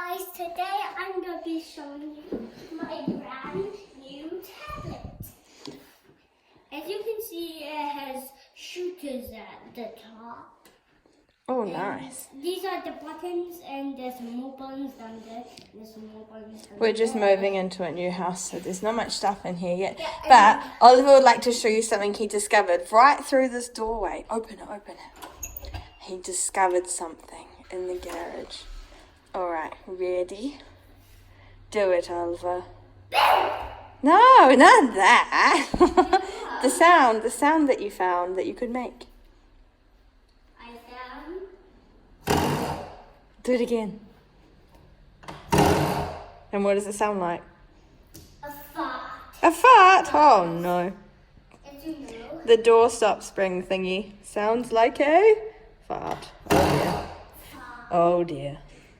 guys, today I'm going to be showing you my brand new tablet. As you can see, it has shooters at the top. Oh, And nice. these are the buttons, and there's more buttons down there. There's more buttons down We're just there. moving into a new house, so there's not much stuff in here yet. Yeah, But Oliver would like to show you something he discovered right through this doorway. Open it, open it. He discovered something in the garage. All right, ready? Do it, Oliver. No, not that. the sound that you found that you could make. I found Do it again. And what does it sound like? a fart. A fart? Oh no. As you know, The door stop spring thingy sounds like a fart. Oh dear. Oh dear.